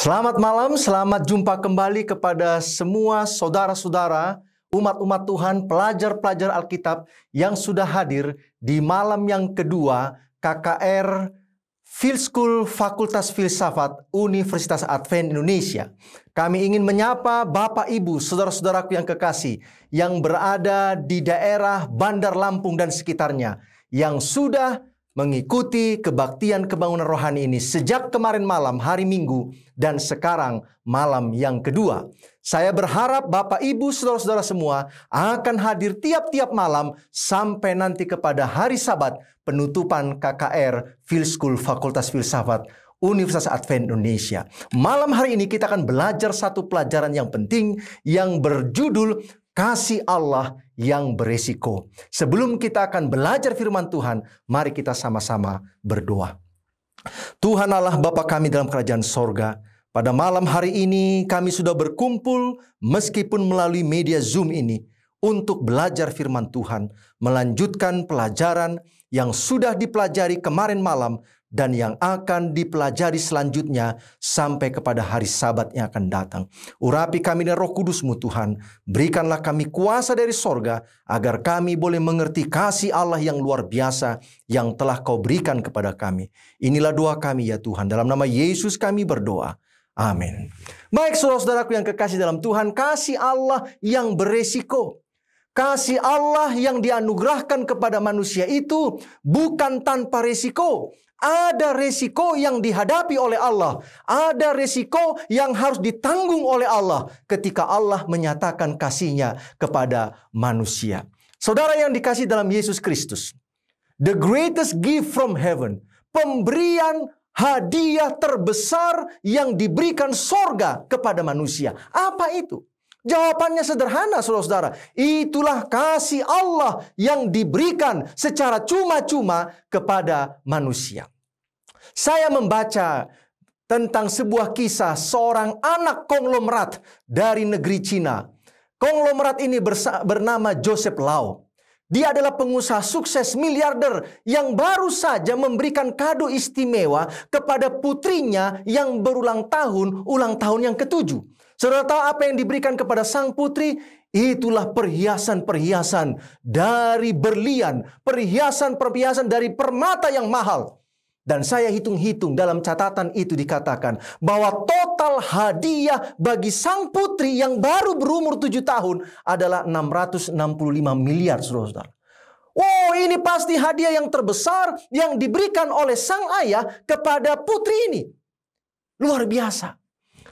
Selamat malam, selamat jumpa kembali kepada semua saudara-saudara, umat-umat Tuhan, pelajar-pelajar Alkitab yang sudah hadir di malam yang kedua KKR Field School Fakultas Filsafat Universitas Advent Indonesia. Kami ingin menyapa Bapak Ibu, saudara-saudaraku yang kekasih, yang berada di daerah Bandar Lampung dan sekitarnya, yang sudah mengikuti kebaktian kebangunan rohani ini sejak kemarin malam hari Minggu dan sekarang malam yang kedua. Saya berharap Bapak Ibu saudara-saudara semua akan hadir tiap-tiap malam sampai nanti kepada hari Sabat penutupan KKR Field School Fakultas Filsafat Universitas Advent Indonesia. Malam hari ini kita akan belajar satu pelajaran yang penting yang berjudul Kasih Allah yang beresiko. Sebelum kita akan belajar firman Tuhan, mari kita sama-sama berdoa. Tuhan Allah Bapa kami dalam kerajaan sorga, pada malam hari ini kami sudah berkumpul meskipun melalui media Zoom ini untuk belajar firman Tuhan, melanjutkan pelajaran yang sudah dipelajari kemarin malam dan yang akan dipelajari selanjutnya sampai kepada hari Sabat yang akan datang. Urapi kami dengan Roh Kudus-Mu Tuhan. Berikanlah kami kuasa dari sorga agar kami boleh mengerti kasih Allah yang luar biasa yang telah Kau berikan kepada kami. Inilah doa kami ya Tuhan. Dalam nama Yesus kami berdoa. Amin. Baik saudara-saudaraku yang kekasih dalam Tuhan, kasih Allah yang beresiko. Kasih Allah yang dianugerahkan kepada manusia itu bukan tanpa resiko. Ada resiko yang dihadapi oleh Allah. Ada resiko yang harus ditanggung oleh Allah ketika Allah menyatakan kasih-Nya kepada manusia. Saudara yang dikasih dalam Yesus Kristus, the greatest gift from heaven, pemberian hadiah terbesar yang diberikan sorga kepada manusia. Apa itu? Jawabannya sederhana saudara-saudara. Itulah kasih Allah yang diberikan secara cuma-cuma kepada manusia. Saya membaca tentang sebuah kisah seorang anak konglomerat dari negeri Cina. Konglomerat ini bernama Joseph Lau. Dia adalah pengusaha sukses miliarder yang baru saja memberikan kado istimewa kepada putrinya yang berulang tahun, ulang tahun yang ke-7. Saudara tahu apa yang diberikan kepada sang putri? Itulah perhiasan-perhiasan dari berlian, perhiasan-perhiasan dari permata yang mahal. Dan saya hitung-hitung dalam catatan itu dikatakan bahwa total hadiah bagi sang putri yang baru berumur 7 tahun adalah 665 miliar, saudara-saudara. Wow, ini pasti hadiah yang terbesar yang diberikan oleh sang ayah kepada putri ini. Luar biasa.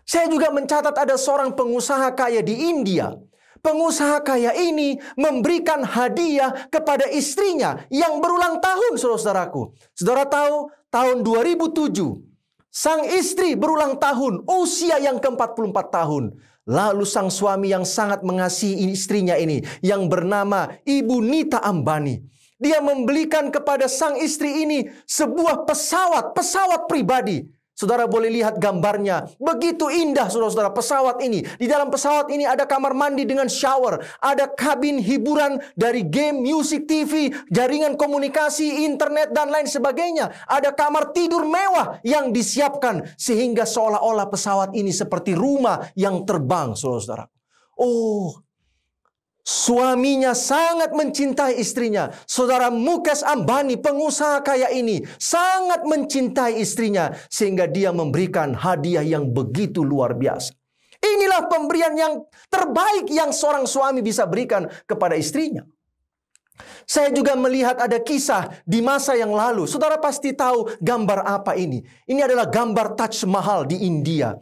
Saya juga mencatat ada seorang pengusaha kaya di India. Pengusaha kaya ini memberikan hadiah kepada istrinya yang berulang tahun, saudara-saudaraku. Saudara tahu, tahun 2007, sang istri berulang tahun, usia yang ke-44 tahun. Lalu sang suami yang sangat mengasihi istrinya ini, yang bernama Ibu Nita Ambani. Dia membelikan kepada sang istri ini sebuah pesawat pribadi. Saudara boleh lihat gambarnya. Begitu indah saudara-saudara pesawat ini. Di dalam pesawat ini ada kamar mandi dengan shower. Ada kabin hiburan dari game, musik, TV, jaringan komunikasi, internet, dan lain sebagainya. Ada kamar tidur mewah yang disiapkan. Sehingga seolah-olah pesawat ini seperti rumah yang terbang saudara-saudara. Oh, suaminya sangat mencintai istrinya. Saudara Mukesh Ambani, pengusaha kaya ini, sangat mencintai istrinya sehingga dia memberikan hadiah yang begitu luar biasa. Inilah pemberian yang terbaik yang seorang suami bisa berikan kepada istrinya. Saya juga melihat ada kisah di masa yang lalu. Saudara pasti tahu gambar apa ini. Ini adalah gambar Taj Mahal di India.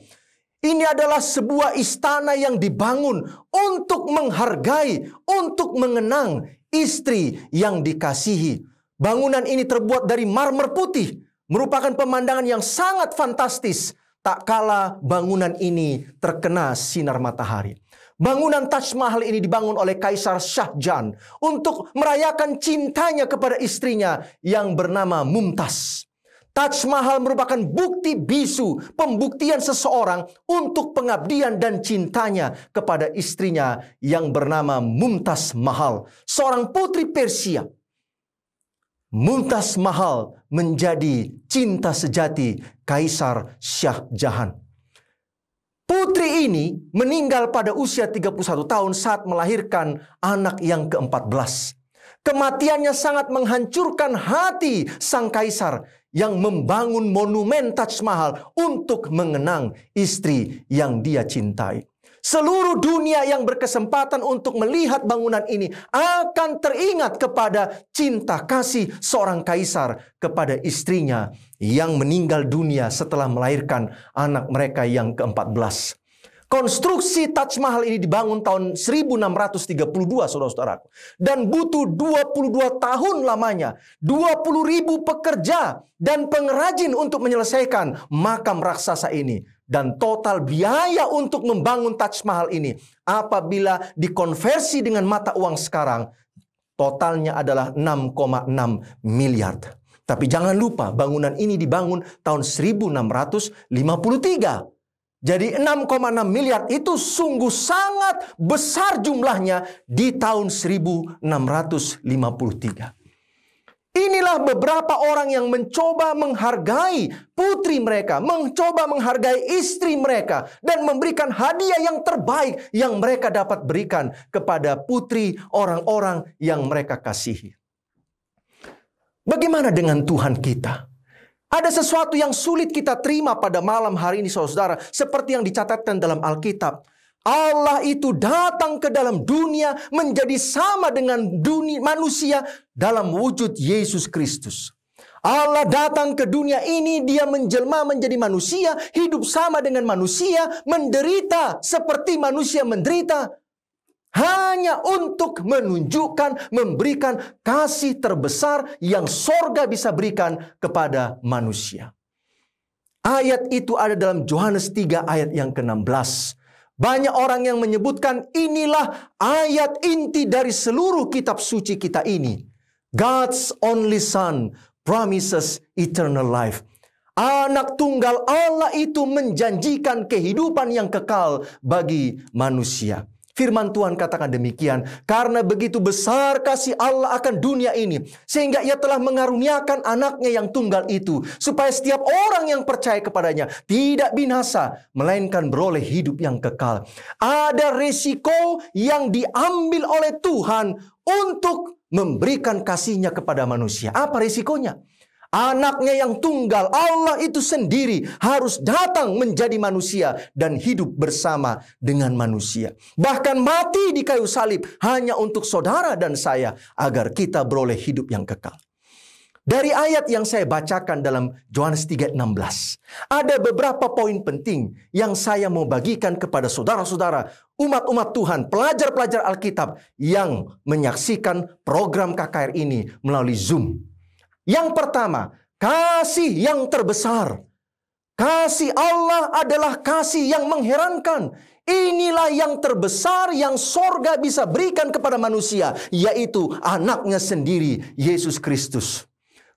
Ini adalah sebuah istana yang dibangun untuk menghargai, untuk mengenang istri yang dikasihi. Bangunan ini terbuat dari marmer putih, merupakan pemandangan yang sangat fantastis. Tak kala bangunan ini terkena sinar matahari. Bangunan Taj Mahal ini dibangun oleh Kaisar Shah Jahan untuk merayakan cintanya kepada istrinya yang bernama Mumtaz. Taj Mahal merupakan bukti bisu, pembuktian seseorang untuk pengabdian dan cintanya kepada istrinya yang bernama Mumtaz Mahal, seorang putri Persia. Mumtaz Mahal menjadi cinta sejati Kaisar Shah Jahan. Putri ini meninggal pada usia 31 tahun saat melahirkan anak yang ke-14. Kematiannya sangat menghancurkan hati sang kaisar yang membangun monumen Taj Mahal untuk mengenang istri yang dia cintai. Seluruh dunia yang berkesempatan untuk melihat bangunan ini akan teringat kepada cinta kasih seorang kaisar kepada istrinya yang meninggal dunia setelah melahirkan anak mereka yang ke-14. Konstruksi Taj Mahal ini dibangun tahun 1632, saudara-saudaraku. Dan butuh 22 tahun lamanya. 20.000 pekerja dan pengrajin untuk menyelesaikan makam raksasa ini. Dan total biaya untuk membangun Taj Mahal ini, apabila dikonversi dengan mata uang sekarang, totalnya adalah 6,6 miliar. Tapi jangan lupa, bangunan ini dibangun tahun 1653. Jadi 6,6 miliar itu sungguh sangat besar jumlahnya di tahun 1653. Inilah beberapa orang yang mencoba menghargai putri mereka, mencoba menghargai istri mereka, dan memberikan hadiah yang terbaik yang mereka dapat berikan kepada putri orang-orang yang mereka kasihi. Bagaimana dengan Tuhan kita? Ada sesuatu yang sulit kita terima pada malam hari ini, saudara, seperti yang dicatatkan dalam Alkitab. Allah itu datang ke dalam dunia menjadi sama dengan dunia manusia dalam wujud Yesus Kristus. Allah datang ke dunia ini, dia menjelma menjadi manusia, hidup sama dengan manusia, menderita seperti manusia menderita. Hanya untuk menunjukkan, memberikan kasih terbesar yang sorga bisa berikan kepada manusia. Ayat itu ada dalam Yohanes 3 ayat yang ke-16. Banyak orang yang menyebutkan inilah ayat inti dari seluruh kitab suci kita ini. God's only Son promises eternal life. Anak tunggal Allah itu menjanjikan kehidupan yang kekal bagi manusia. Firman Tuhan katakan demikian, karena begitu besar kasih Allah akan dunia ini, sehingga ia telah mengaruniakan anaknya yang tunggal itu, supaya setiap orang yang percaya kepadanya tidak binasa, melainkan beroleh hidup yang kekal. Ada resiko yang diambil oleh Tuhan untuk memberikan kasihnya kepada manusia. Apa resikonya? Anaknya yang tunggal, Allah itu sendiri, harus datang menjadi manusia dan hidup bersama dengan manusia. Bahkan mati di kayu salib hanya untuk saudara dan saya, agar kita beroleh hidup yang kekal. Dari ayat yang saya bacakan dalam Yohanes 3:16, ada beberapa poin penting yang saya mau bagikan kepada saudara-saudara, umat-umat Tuhan, pelajar-pelajar Alkitab yang menyaksikan program KKR ini melalui Zoom. Yang pertama, kasih yang terbesar. Kasih Allah adalah kasih yang mengherankan. Inilah yang terbesar yang sorga bisa berikan kepada manusia, yaitu anaknya sendiri, Yesus Kristus.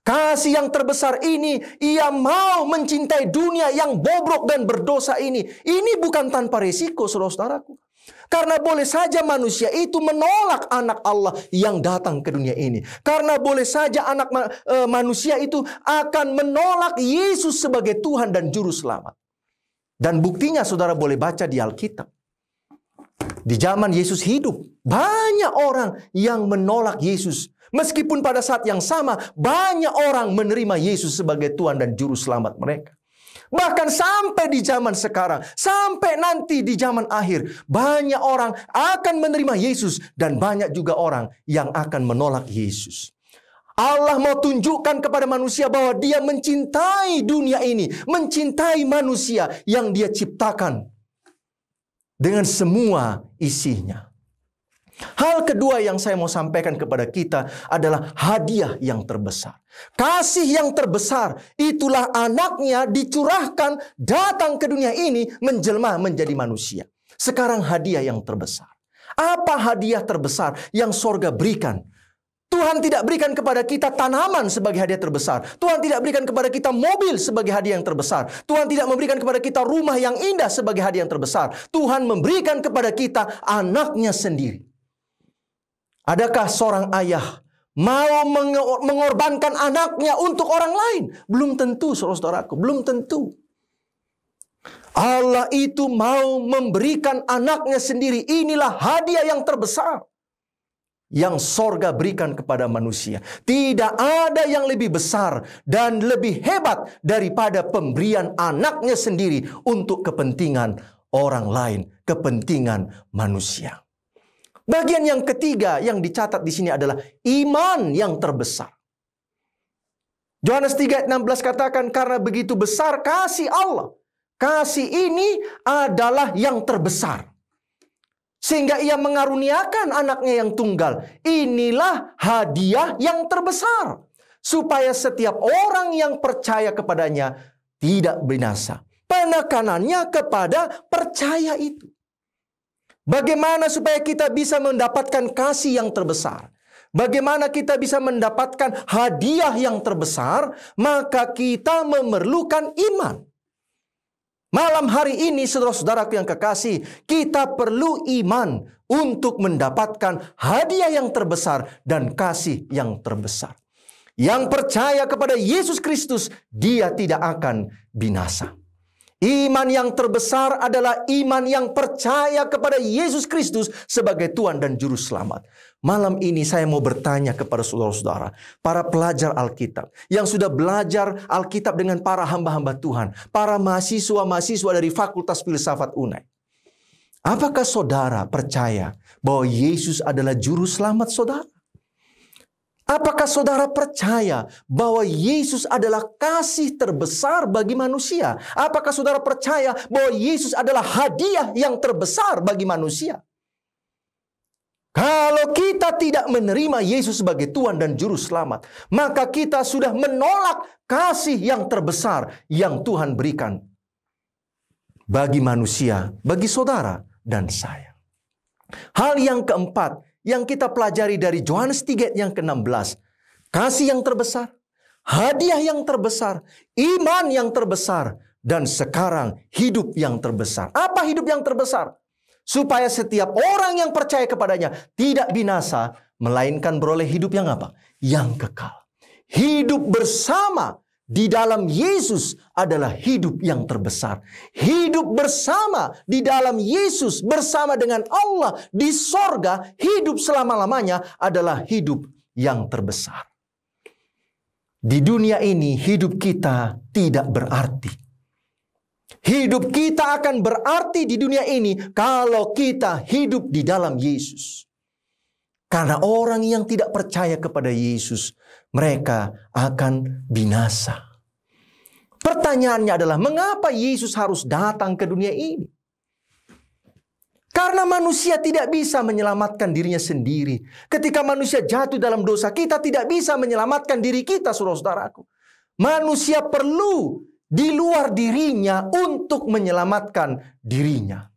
Kasih yang terbesar ini, ia mau mencintai dunia yang bobrok dan berdosa ini. Ini bukan tanpa resiko, saudara-saudaraku. Karena boleh saja manusia itu menolak anak Allah yang datang ke dunia ini. Karena boleh saja manusia itu akan menolak Yesus sebagai Tuhan dan Juru Selamat. Dan buktinya saudara boleh baca di Alkitab. Di zaman Yesus hidup, banyak orang yang menolak Yesus. Meskipun pada saat yang sama, banyak orang menerima Yesus sebagai Tuhan dan Juru Selamat mereka. Bahkan sampai di zaman sekarang, sampai nanti di zaman akhir, banyak orang akan menerima Yesus dan banyak juga orang yang akan menolak Yesus. Allah mau tunjukkan kepada manusia bahwa dia mencintai dunia ini, mencintai manusia yang dia ciptakan dengan semua isinya. Hal kedua yang saya mau sampaikan kepada kita adalah hadiah yang terbesar. Kasih yang terbesar, itulah anaknya dicurahkan datang ke dunia ini menjelma menjadi manusia. Sekarang hadiah yang terbesar. Apa hadiah terbesar yang sorga berikan? Tuhan tidak berikan kepada kita tanaman sebagai hadiah terbesar. Tuhan tidak berikan kepada kita mobil sebagai hadiah yang terbesar. Tuhan tidak memberikan kepada kita rumah yang indah sebagai hadiah yang terbesar. Tuhan memberikan kepada kita anaknya sendiri. Adakah seorang ayah mau mengorbankan anaknya untuk orang lain? Belum tentu, saudara-saudaraku, belum tentu. Allah itu mau memberikan anaknya sendiri. Inilah hadiah yang terbesar yang sorga berikan kepada manusia. Tidak ada yang lebih besar dan lebih hebat daripada pemberian anaknya sendiri untuk kepentingan orang lain, kepentingan manusia. Bagian yang ketiga yang dicatat di sini adalah iman yang terbesar. Yohanes 3 ayat 16 katakan, karena begitu besar kasih Allah. Kasih ini adalah yang terbesar. Sehingga ia mengaruniakan anaknya yang tunggal. Inilah hadiah yang terbesar. Supaya setiap orang yang percaya kepadanya tidak binasa. Penekanannya kepada percaya itu. Bagaimana supaya kita bisa mendapatkan kasih yang terbesar? Bagaimana kita bisa mendapatkan hadiah yang terbesar? Maka kita memerlukan iman. Malam hari ini, saudara-saudaraku yang kekasih, kita perlu iman untuk mendapatkan hadiah yang terbesar dan kasih yang terbesar. Yang percaya kepada Yesus Kristus, dia tidak akan binasa. Iman yang terbesar adalah iman yang percaya kepada Yesus Kristus sebagai Tuhan dan Juru Selamat. Malam ini saya mau bertanya kepada saudara-saudara, para pelajar Alkitab, yang sudah belajar Alkitab dengan para hamba-hamba Tuhan, para mahasiswa-mahasiswa dari Fakultas Filsafat UNAI. Apakah saudara percaya bahwa Yesus adalah Juru Selamat saudara? Apakah saudara percaya bahwa Yesus adalah kasih terbesar bagi manusia? Apakah saudara percaya bahwa Yesus adalah hadiah yang terbesar bagi manusia? Kalau kita tidak menerima Yesus sebagai Tuhan dan Juru Selamat, maka kita sudah menolak kasih yang terbesar yang Tuhan berikan bagi manusia, bagi saudara dan saya. Hal yang keempat yang kita pelajari dari Yohanes 3 yang ke-16. Kasih yang terbesar, hadiah yang terbesar, iman yang terbesar, dan sekarang hidup yang terbesar. Apa hidup yang terbesar? Supaya setiap orang yang percaya kepadanya tidak binasa, melainkan beroleh hidup yang apa? Yang kekal. Hidup bersama di dalam Yesus adalah hidup yang terbesar. Hidup bersama di dalam Yesus bersama dengan Allah di sorga, hidup selama-lamanya adalah hidup yang terbesar. Di dunia ini hidup kita tidak berarti. Hidup kita akan berarti di dunia ini kalau kita hidup di dalam Yesus. Karena orang yang tidak percaya kepada Yesus, mereka akan binasa. Pertanyaannya adalah, mengapa Yesus harus datang ke dunia ini? Karena manusia tidak bisa menyelamatkan dirinya sendiri. Ketika manusia jatuh dalam dosa, kita tidak bisa menyelamatkan diri kita, saudara-saudaraku. Manusia perlu di luar dirinya untuk menyelamatkan dirinya.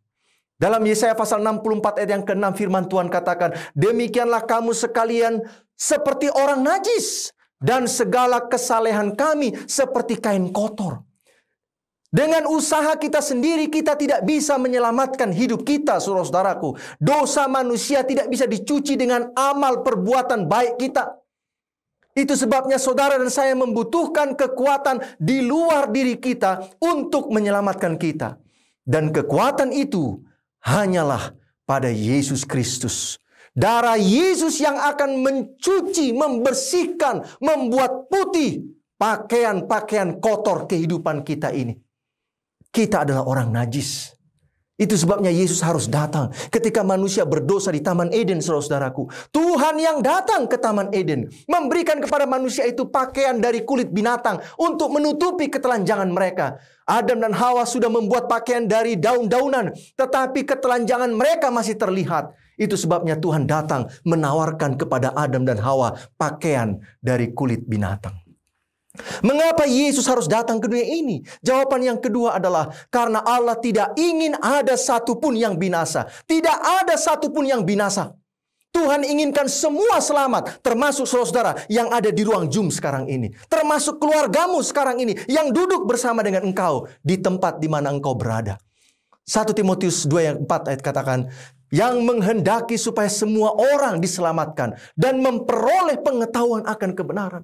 Dalam Yesaya pasal 64 ayat yang ke-6 firman Tuhan katakan, demikianlah kamu sekalian seperti orang najis, dan segala kesalehan kami seperti kain kotor. Dengan usaha kita sendiri kita tidak bisa menyelamatkan hidup kita, saudara-saudaraku. Dosa manusia tidak bisa dicuci dengan amal perbuatan baik kita. Itu sebabnya saudara dan saya membutuhkan kekuatan di luar diri kita untuk menyelamatkan kita. Dan kekuatan itu hanyalah pada Yesus Kristus. Darah Yesus yang akan mencuci, membersihkan, membuat putih pakaian-pakaian kotor kehidupan kita ini. Kita adalah orang najis. Itu sebabnya Yesus harus datang. Ketika manusia berdosa di Taman Eden, saudara-saudaraku, Tuhan yang datang ke Taman Eden memberikan kepada manusia itu pakaian dari kulit binatang untuk menutupi ketelanjangan mereka. Adam dan Hawa sudah membuat pakaian dari daun-daunan, tetapi ketelanjangan mereka masih terlihat. Itu sebabnya Tuhan datang menawarkan kepada Adam dan Hawa pakaian dari kulit binatang. Mengapa Yesus harus datang ke dunia ini? Jawaban yang kedua adalah karena Allah tidak ingin ada satupun yang binasa. Tidak ada satupun yang binasa. Tuhan inginkan semua selamat, termasuk saudara yang ada di ruang Zoom sekarang ini. Termasuk keluargamu sekarang ini yang duduk bersama dengan engkau di tempat di mana engkau berada. 1 Timotius 2 ayat 4 ayat katakan, yang menghendaki supaya semua orang diselamatkan dan memperoleh pengetahuan akan kebenaran.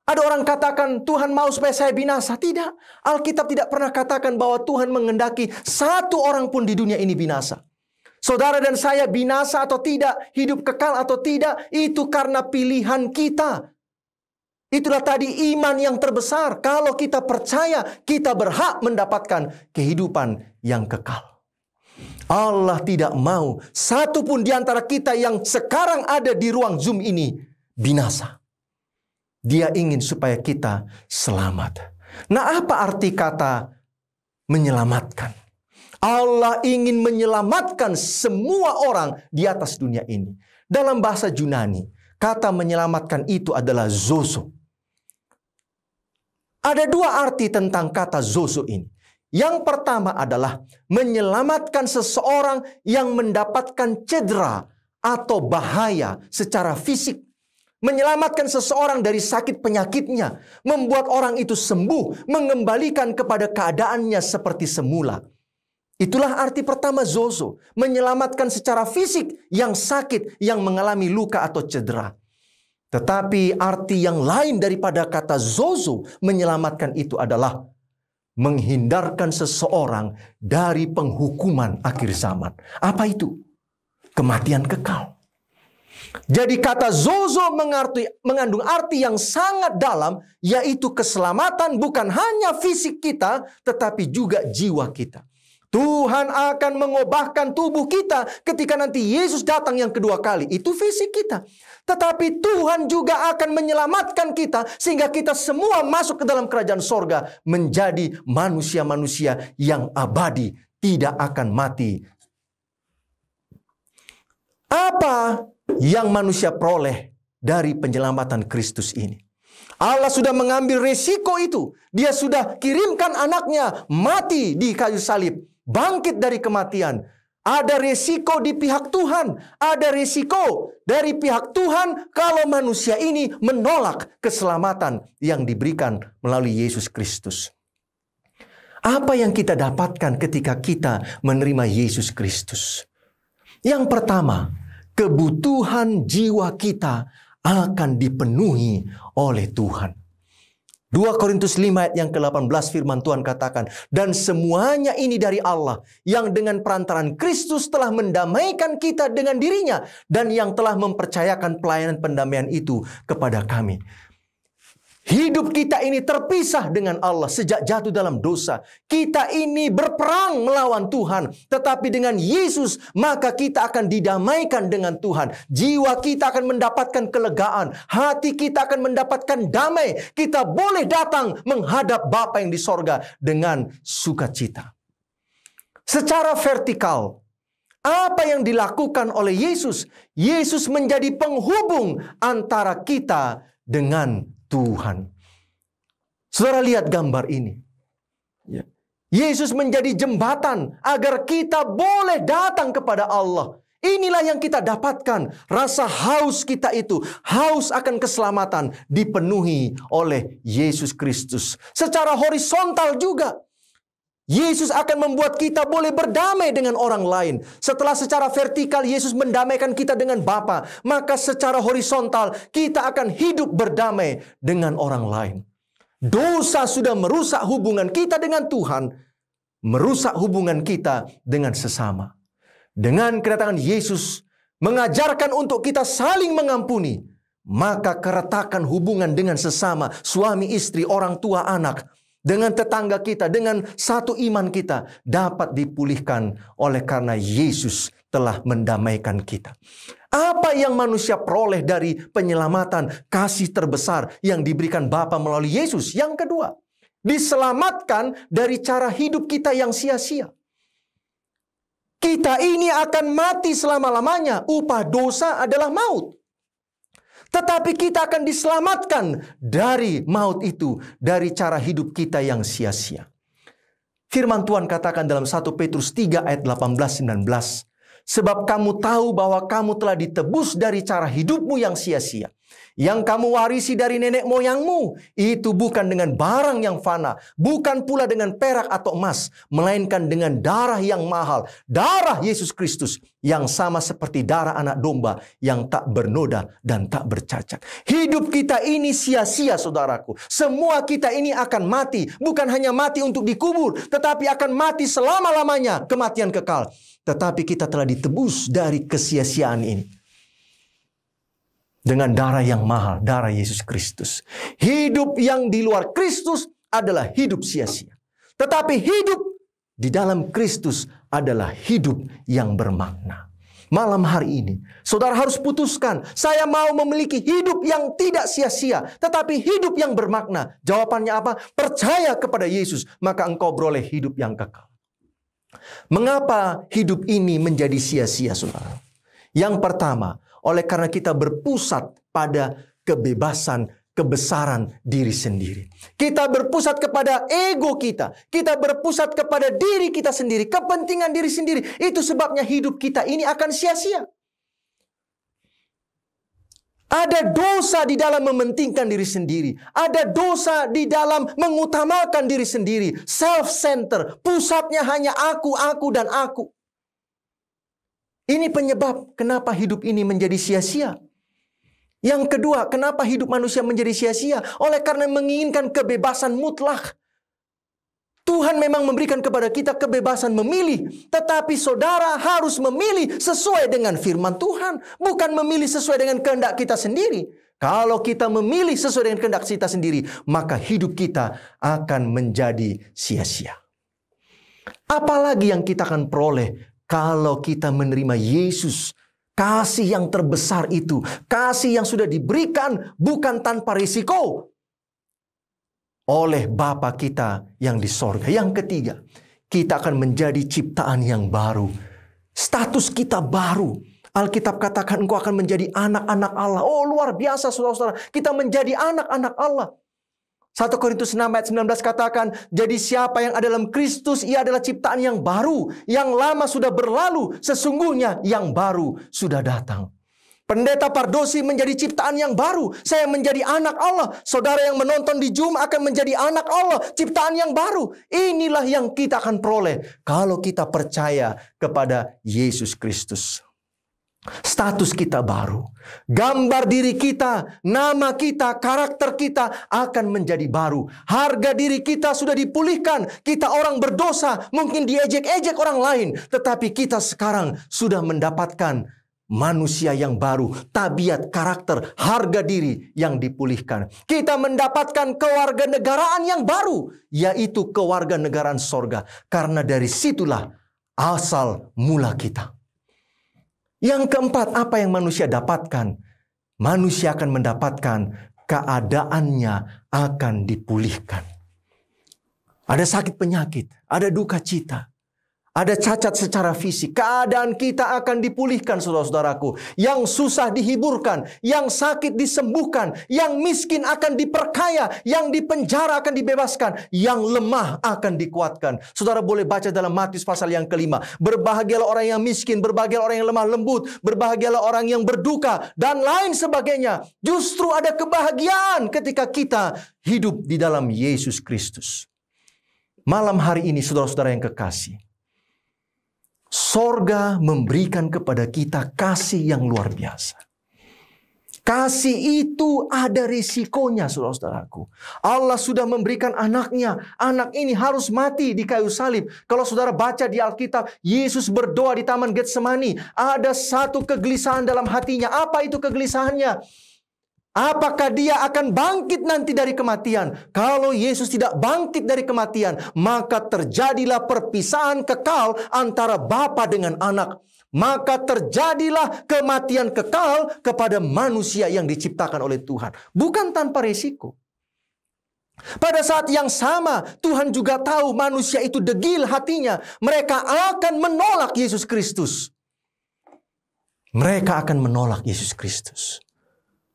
Ada orang katakan Tuhan mau supaya saya binasa. Tidak. Alkitab tidak pernah katakan bahwa Tuhan menghendaki satu orang pun di dunia ini binasa. Saudara dan saya binasa atau tidak, hidup kekal atau tidak, itu karena pilihan kita. Itulah tadi iman yang terbesar. Kalau kita percaya, kita berhak mendapatkan kehidupan yang kekal. Allah tidak mau satu pun di antara kita yang sekarang ada di ruang Zoom ini binasa. Dia ingin supaya kita selamat. Nah, apa arti kata menyelamatkan? Allah ingin menyelamatkan semua orang di atas dunia ini. Dalam bahasa Yunani, kata menyelamatkan itu adalah zozo. Ada dua arti tentang kata zozo ini. Yang pertama adalah menyelamatkan seseorang yang mendapatkan cedera atau bahaya secara fisik. Menyelamatkan seseorang dari sakit penyakitnya, membuat orang itu sembuh, mengembalikan kepada keadaannya seperti semula. Itulah arti pertama zozo, menyelamatkan secara fisik yang sakit, yang mengalami luka atau cedera. Tetapi arti yang lain daripada kata zozo, menyelamatkan itu adalah menghindarkan seseorang dari penghukuman akhir zaman. Apa itu? Kematian kekal. Jadi kata zozo mengandung arti yang sangat dalam, yaitu keselamatan bukan hanya fisik kita, tetapi juga jiwa kita. Tuhan akan mengubahkan tubuh kita ketika nanti Yesus datang yang kedua kali. Itu fisik kita. Tetapi Tuhan juga akan menyelamatkan kita sehingga kita semua masuk ke dalam kerajaan sorga menjadi manusia-manusia yang abadi, tidak akan mati. Apa yang manusia peroleh dari penyelamatan Kristus ini? Allah sudah mengambil resiko itu. Dia sudah kirimkan anaknya mati di kayu salib, bangkit dari kematian. Ada resiko di pihak Tuhan. Ada resiko dari pihak Tuhan kalau manusia ini menolak keselamatan yang diberikan melalui Yesus Kristus. Apa yang kita dapatkan ketika kita menerima Yesus Kristus? Yang pertama, kebutuhan jiwa kita akan dipenuhi oleh Tuhan. 2 Korintus 5 ayat yang ke-18 firman Tuhan katakan, dan semuanya ini dari Allah yang dengan perantaraan Kristus telah mendamaikan kita dengan dirinya dan yang telah mempercayakan pelayanan pendamaian itu kepada kami. Hidup kita ini terpisah dengan Allah sejak jatuh dalam dosa. Kita ini berperang melawan Tuhan. Tetapi dengan Yesus maka kita akan didamaikan dengan Tuhan. Jiwa kita akan mendapatkan kelegaan. Hati kita akan mendapatkan damai. Kita boleh datang menghadap Bapa yang di sorga dengan sukacita. Secara vertikal, apa yang dilakukan oleh Yesus? Yesus menjadi penghubung antara kita dengan Tuhan. Saudara lihat gambar ini. Yesus menjadi jembatan agar kita boleh datang kepada Allah. Inilah yang kita dapatkan. Rasa haus kita itu, haus akan keselamatan, dipenuhi oleh Yesus Kristus. Secara horizontal juga, Yesus akan membuat kita boleh berdamai dengan orang lain. Setelah secara vertikal Yesus mendamaikan kita dengan Bapa, maka secara horizontal kita akan hidup berdamai dengan orang lain. Dosa sudah merusak hubungan kita dengan Tuhan, merusak hubungan kita dengan sesama. Dengan kedatangan Yesus mengajarkan untuk kita saling mengampuni, maka keretakan hubungan dengan sesama, suami istri, orang tua anak, dengan tetangga kita, dengan satu iman kita dapat dipulihkan oleh karena Yesus telah mendamaikan kita. Apa yang manusia peroleh dari penyelamatan kasih terbesar yang diberikan Bapa melalui Yesus? Yang kedua, diselamatkan dari cara hidup kita yang sia-sia. Kita ini akan mati selama-lamanya. Upah dosa adalah maut. Tetapi kita akan diselamatkan dari maut itu, dari cara hidup kita yang sia-sia. Firman Tuhan katakan dalam 1 Petrus 3 ayat 18-19. Sebab kamu tahu bahwa kamu telah ditebus dari cara hidupmu yang sia-sia. Yang kamu warisi dari nenek moyangmu, itu bukan dengan barang yang fana, bukan pula dengan perak atau emas, melainkan dengan darah yang mahal, darah Yesus Kristus, yang sama seperti darah anak domba, yang tak bernoda dan tak bercacat. Hidup kita ini sia-sia, saudaraku. Semua kita ini akan mati, bukan hanya mati untuk dikubur, tetapi akan mati selama-lamanya, kematian kekal. Tetapi kita telah ditebus dari kesia-siaan ini dengan darah yang mahal, darah Yesus Kristus. Hidup yang di luar Kristus adalah hidup sia-sia. Tetapi hidup di dalam Kristus adalah hidup yang bermakna. Malam hari ini, saudara harus putuskan, saya mau memiliki hidup yang tidak sia-sia, tetapi hidup yang bermakna. Jawabannya apa? Percaya kepada Yesus, maka engkau beroleh hidup yang kekal. Mengapa hidup ini menjadi sia-sia, saudara? Yang pertama, oleh karena kita berpusat pada kebebasan, kebesaran diri sendiri. Kita berpusat kepada ego kita. Kita berpusat kepada diri kita sendiri, kepentingan diri sendiri. Itu sebabnya hidup kita ini akan sia-sia. Ada dosa di dalam mementingkan diri sendiri. Ada dosa di dalam mengutamakan diri sendiri. Self-center. Pusatnya hanya aku, dan aku. Ini penyebab kenapa hidup ini menjadi sia-sia. Yang kedua, kenapa hidup manusia menjadi sia-sia? Oleh karena menginginkan kebebasan mutlak. Tuhan memang memberikan kepada kita kebebasan memilih. Tetapi saudara harus memilih sesuai dengan firman Tuhan. Bukan memilih sesuai dengan kehendak kita sendiri. Kalau kita memilih sesuai dengan kehendak kita sendiri, maka hidup kita akan menjadi sia-sia. Apalagi yang kita akan peroleh kalau kita menerima Yesus, kasih yang terbesar itu, kasih yang sudah diberikan bukan tanpa risiko oleh Bapa kita yang di sorga. Yang ketiga, kita akan menjadi ciptaan yang baru. Status kita baru. Alkitab katakan engkau akan menjadi anak-anak Allah. Oh, luar biasa, saudara-saudara. Kita menjadi anak-anak Allah. 1 Korintus 6 ayat 19 katakan, jadi siapa yang ada dalam Kristus, ia adalah ciptaan yang baru. Yang lama sudah berlalu, sesungguhnya yang baru sudah datang. Pendeta Pardosi menjadi ciptaan yang baru. Saya menjadi anak Allah. Saudara yang menonton di Zoom akan menjadi anak Allah, ciptaan yang baru. Inilah yang kita akan peroleh kalau kita percaya kepada Yesus Kristus. Status kita baru, gambar diri kita, nama kita, karakter kita akan menjadi baru. Harga diri kita sudah dipulihkan. Kita orang berdosa, mungkin diejek-ejek orang lain, tetapi kita sekarang sudah mendapatkan manusia yang baru, tabiat, karakter, harga diri yang dipulihkan. Kita mendapatkan kewarganegaraan yang baru, yaitu kewarganegaraan sorga, karena dari situlah asal mula kita. Yang keempat, apa yang manusia dapatkan? Manusia akan mendapatkan keadaannya akan dipulihkan. Ada sakit penyakit, ada duka cita, ada cacat secara fisik. Keadaan kita akan dipulihkan, saudara-saudaraku. Yang susah dihiburkan, yang sakit disembuhkan, yang miskin akan diperkaya, yang dipenjara akan dibebaskan, yang lemah akan dikuatkan. Saudara boleh baca dalam Matius pasal yang kelima. Berbahagialah orang yang miskin, berbahagialah orang yang lemah lembut, berbahagialah orang yang berduka, dan lain sebagainya. Justru ada kebahagiaan ketika kita hidup di dalam Yesus Kristus. Malam hari ini, saudara-saudara yang kekasih, sorga memberikan kepada kita kasih yang luar biasa. Kasih itu ada risikonya, saudara-saudaraku. Allah sudah memberikan anaknya. Anak ini harus mati di kayu salib. Kalau saudara baca di Alkitab, Yesus berdoa di Taman Getsemani. Ada satu kegelisahan dalam hatinya. Apa itu kegelisahannya? Apakah dia akan bangkit nanti dari kematian? Kalau Yesus tidak bangkit dari kematian, maka terjadilah perpisahan kekal antara Bapa dengan anak. Maka terjadilah kematian kekal kepada manusia yang diciptakan oleh Tuhan. Bukan tanpa risiko. Pada saat yang sama, Tuhan juga tahu manusia itu degil hatinya. Mereka akan menolak Yesus Kristus. Mereka akan menolak Yesus Kristus.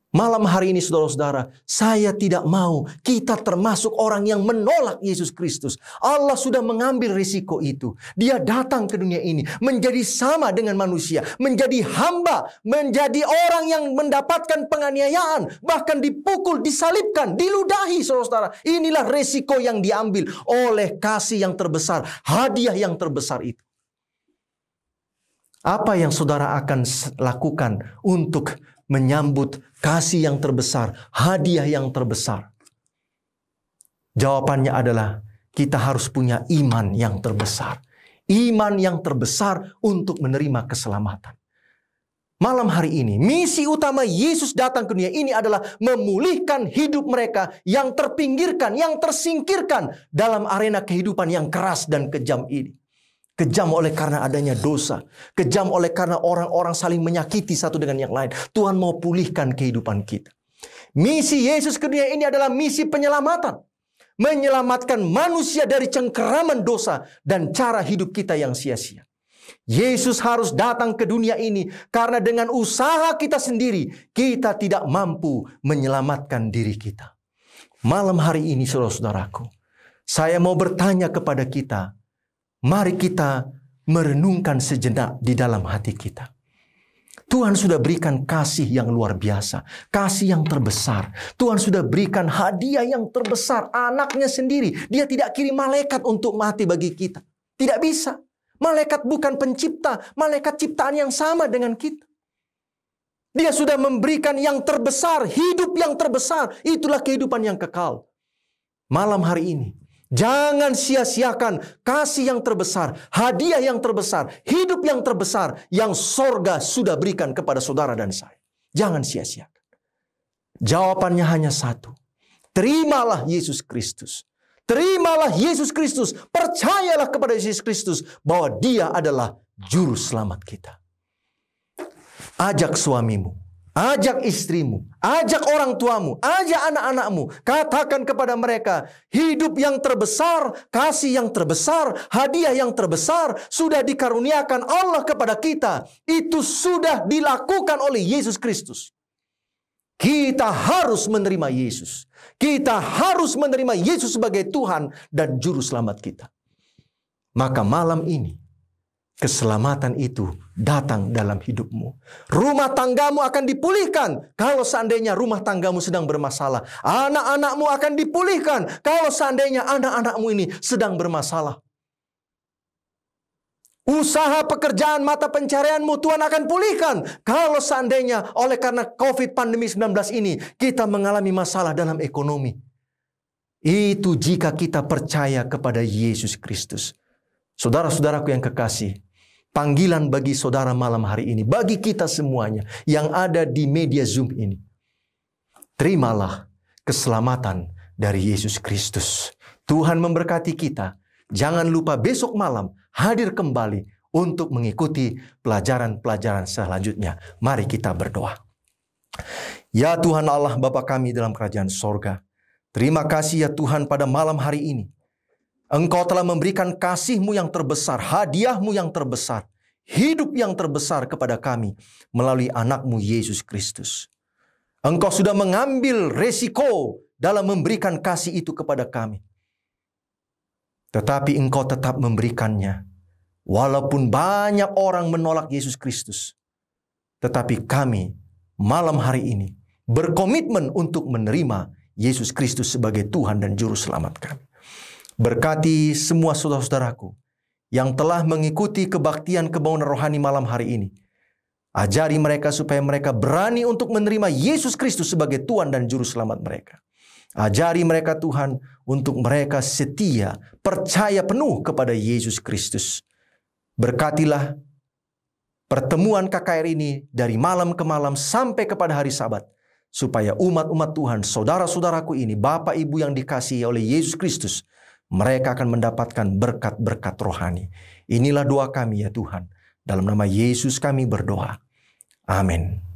Malam hari ini saudara-saudara, saya tidak mau kita termasuk orang yang menolak Yesus Kristus. Allah sudah mengambil risiko itu. Dia datang ke dunia ini menjadi sama dengan manusia, menjadi hamba, menjadi orang yang mendapatkan penganiayaan, bahkan dipukul, disalibkan, diludahi saudara-saudara. Inilah risiko yang diambil oleh kasih yang terbesar, hadiah yang terbesar itu. Apa yang saudara akan lakukan untuk menyambut kasih yang terbesar, hadiah yang terbesar? Jawabannya adalah kita harus punya iman yang terbesar. Iman yang terbesar untuk menerima keselamatan. Malam hari ini, misi utama Yesus datang ke dunia ini adalah memulihkan hidup mereka yang terpinggirkan, yang tersingkirkan dalam arena kehidupan yang keras dan kejam ini. Kejam oleh karena adanya dosa. Kejam oleh karena orang-orang saling menyakiti satu dengan yang lain. Tuhan mau pulihkan kehidupan kita. Misi Yesus ke dunia ini adalah misi penyelamatan. Menyelamatkan manusia dari cengkeraman dosa dan cara hidup kita yang sia-sia. Yesus harus datang ke dunia ini karena dengan usaha kita sendiri, kita tidak mampu menyelamatkan diri kita. Malam hari ini saudara-saudaraku, saya mau bertanya kepada kita, mari kita merenungkan sejenak di dalam hati kita. Tuhan sudah berikan kasih yang luar biasa, kasih yang terbesar. Tuhan sudah berikan hadiah yang terbesar, anaknya sendiri. Dia tidak kirim malaikat untuk mati bagi kita. Tidak bisa. Malaikat bukan pencipta, malaikat ciptaan yang sama dengan kita. Dia sudah memberikan yang terbesar, hidup yang terbesar. Itulah kehidupan yang kekal. Malam hari ini, jangan sia-siakan kasih yang terbesar, hadiah yang terbesar, hidup yang terbesar yang sorga sudah berikan kepada saudara dan saya. Jangan sia-siakan. Jawabannya hanya satu. Terimalah Yesus Kristus. Terimalah Yesus Kristus. Percayalah kepada Yesus Kristus bahwa Dia adalah juru selamat kita. Ajak suamimu. Ajak istrimu, ajak orang tuamu, ajak anak-anakmu. Katakan kepada mereka, hidup yang terbesar, kasih yang terbesar, hadiah yang terbesar sudah dikaruniakan Allah kepada kita. Itu sudah dilakukan oleh Yesus Kristus. Kita harus menerima Yesus. Kita harus menerima Yesus sebagai Tuhan dan Juru Selamat kita. Maka malam ini, keselamatan itu datang dalam hidupmu. Rumah tanggamu akan dipulihkan kalau seandainya rumah tanggamu sedang bermasalah. Anak-anakmu akan dipulihkan kalau seandainya anak-anakmu ini sedang bermasalah. Usaha pekerjaan mata pencarianmu Tuhan akan pulihkan kalau seandainya oleh karena COVID pandemi 19 ini kita mengalami masalah dalam ekonomi. Itu jika kita percaya kepada Yesus Kristus. Saudara-saudaraku yang kekasih, panggilan bagi saudara malam hari ini, bagi kita semuanya yang ada di media Zoom ini. Terimalah keselamatan dari Yesus Kristus. Tuhan memberkati kita. Jangan lupa besok malam hadir kembali untuk mengikuti pelajaran-pelajaran selanjutnya. Mari kita berdoa. Ya Tuhan Allah Bapa kami dalam kerajaan sorga. Terima kasih ya Tuhan pada malam hari ini. Engkau telah memberikan kasih-Mu yang terbesar, hadiah-Mu yang terbesar, hidup yang terbesar kepada kami melalui anak-Mu Yesus Kristus. Engkau sudah mengambil resiko dalam memberikan kasih itu kepada kami. Tetapi Engkau tetap memberikannya. Walaupun banyak orang menolak Yesus Kristus. Tetapi kami malam hari ini berkomitmen untuk menerima Yesus Kristus sebagai Tuhan dan Juru Selamat kami. Berkati semua saudara-saudaraku yang telah mengikuti kebaktian kebangunan rohani malam hari ini. Ajari mereka supaya mereka berani untuk menerima Yesus Kristus sebagai Tuhan dan Juru Selamat mereka. Ajari mereka Tuhan untuk mereka setia, percaya penuh kepada Yesus Kristus. Berkatilah pertemuan KKR ini dari malam ke malam sampai kepada hari Sabat. Supaya umat-umat Tuhan, saudara-saudaraku ini, Bapak Ibu yang dikasihi oleh Yesus Kristus, mereka akan mendapatkan berkat-berkat rohani. Inilah doa kami ya Tuhan. Dalam nama Yesus kami berdoa. Amin.